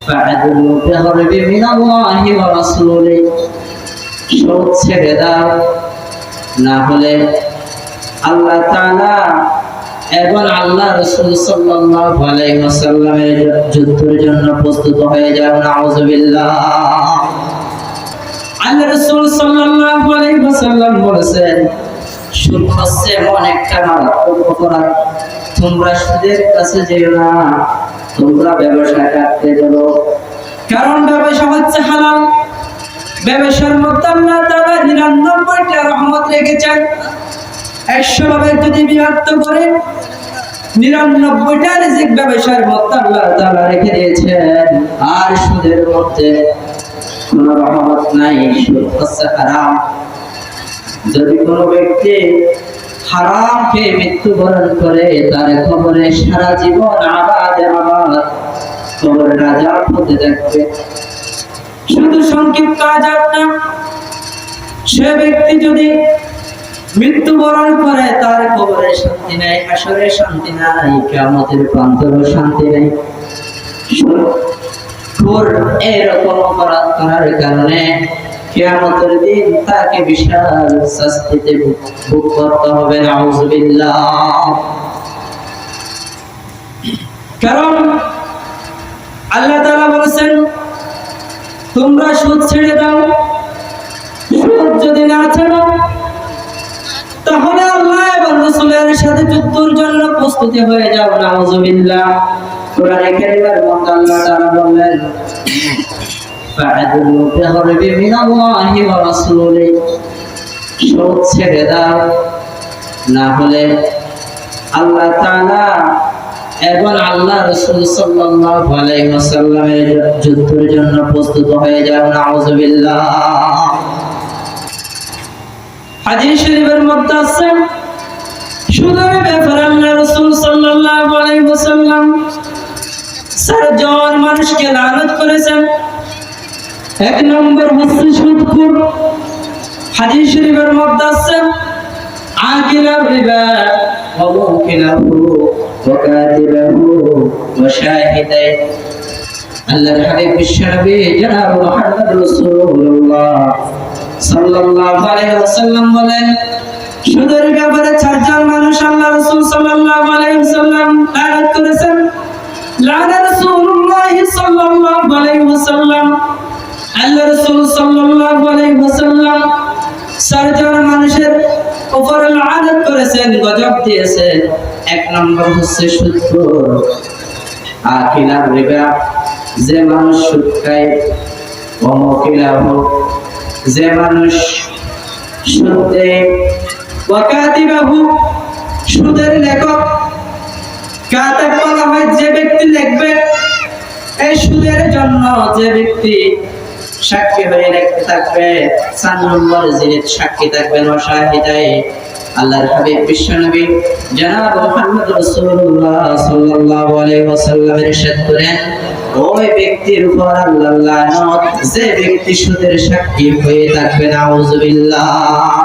ফাআদলু বিগরবি মিনাল্লাহি ওয়া রাসূলিহি, সুদ ছেড়ে দাও, না হলে আল্লাহ তাআলা এবং আল্লাহ রাসূল সাল্লাল্লাহু আলাইহি ওয়াসাল্লামের যুদ্ধের জন্য প্রস্তুত হয়ে যাও। নাউযুবিল্লাহ। আল্লাহ রাসূল সাল্লাল্লাহু আলাইহি ওয়াসাল্লাম বলেছেন, সুদ হচ্ছে এমন একটা মারাত্মক অপরাধ, তোমরা সুদের কাছে যেও না, তোমরা ব্যবসা করতে যাও, কারণ ব্যবসা হচ্ছে হালাল। ব্যবসার মধ্যে আল্লাহ তাআলা 99টা রহমত রেখেছেন। 100 ভাবে যদি বিভক্ত করে 99টা রিজিক ব্যবসার মধ্যে আল্লাহ তাআলা রেখে দিয়েছেন। আর সুদের মধ্যে কোনো রহমত নাই, সুদ হচ্ছে হারাম। যদি কোনো ব্যক্তি হারাম খেয়ে মৃত্যুবরণ করে, তার কবরে সারা জীবন আবাদ কবরের আযাব হতে থাকবে। শুধু সংক্ষিপ্ত আযাব না, সে ব্যক্তি যদি মৃত্যুবরণ করে, তার কবরে শান্তি নাই, হাসরে শান্তি নাই, কিয়ামতের প্রান্তরে শান্তি নাই। এরকম অপরাধ করার কারণে কিয়ামতের দিন তাকে বিশাল শাস্তিতে ভোগ করতে হবে। নাউযুবিল্লাহ। কারণ আল্লাহ তাআলা বলেছেন, তোমরা সুদ ছেড়ে দাও। সুদ যদি না ছাড়ো, তাহলে আল্লাহ এবং রাসূলের সাথে যুদ্ধের জন্য প্রস্তুতি হয়ে যাও। নাউযুবিল্লাহ। কোরআনে কারীমের মধ্যে আল্লাহ তাআলা বললেন, ফাআদলু বিগরবি মিনাল্লাহি ওয়া রাসূলিহি, সুদ ছেড়ে দাও, না হলে আল্লাহ তাআলা এবং আল্লাহ রাসূল সাল্লাল্লাহু আলাইহি ওয়াসাল্লামের যুদ্ধের জন্য প্রস্তুত হয়ে যাও। নাউযুবিল্লাহ। হাদিস শরীফের মধ্যে আছে, সুদের ব্যাপারে আল্লাহ রাসূল সাল্লাল্লাহু আলাইহি ওয়াসাল্লাম 4 জন মানুষকে লানত করেছেন। 1 নম্বর হচ্ছে সুদখোর। হাদিস শরীফের মধ্যে আছে, আকিলার রিবা ওয়া মুকিলাহু ওয়া কাতিবাহু ওয়া শাহিদাই। আল্লাহর হাবিব বিশ্বনবী জনাব মুহাম্মদ রাসূলুল্লাহ সাল্লাল্লাহু আলাইহি ওয়াসাল্লাম বলেন, সুদের ব্যাপারে 4 জন মানুষ আল্লাহ রাসূল সাল্লাল্লাহু আলাইহি ওয়াসাল্লাম লানত করেছেন। লানা রাসূলুল্লাহ সাল্লাল্লাহু আলাইহি ওয়াসাল্লাম, আল্লাহ রাসূল সাল্লাল্লাহু আলাইহি ওয়াসাল্লাম 4 জন মানুষের উপর লানত করেছেন, গজব দিয়েছেন। 1 নম্বর হচ্ছে সুদখোর। আকিলার রিবা, যে মানুষ সুদ খায়। ওয়া মুকিলাহু, যে মানুষ সুদ দেয়। ওয়া কাতিবাহু, সুদের লেখক। কাতিব বলা হয় যে ব্যক্তি লিখবে। এই সুদের জন্য যে ব্যক্তি সাক্ষী হয়ে লিখতে থাকবে। 4 নম্বর যিনি সাক্ষী থাকবেন, ওয়া শাহিদাই। আল্লাহর হাবিব বিশ্বনবী জনাব মুহাম্মদ রাসূলুল্লাহ সাল্লাল্লাহু আলাইহি ওয়াসাল্লাম ইরশাদ করেন, ওই ব্যক্তির উপর আল্লাহর লানত যে ব্যক্তি সুদের সাক্ষী হয়ে থাকবে। নাউযুবিল্লাহ।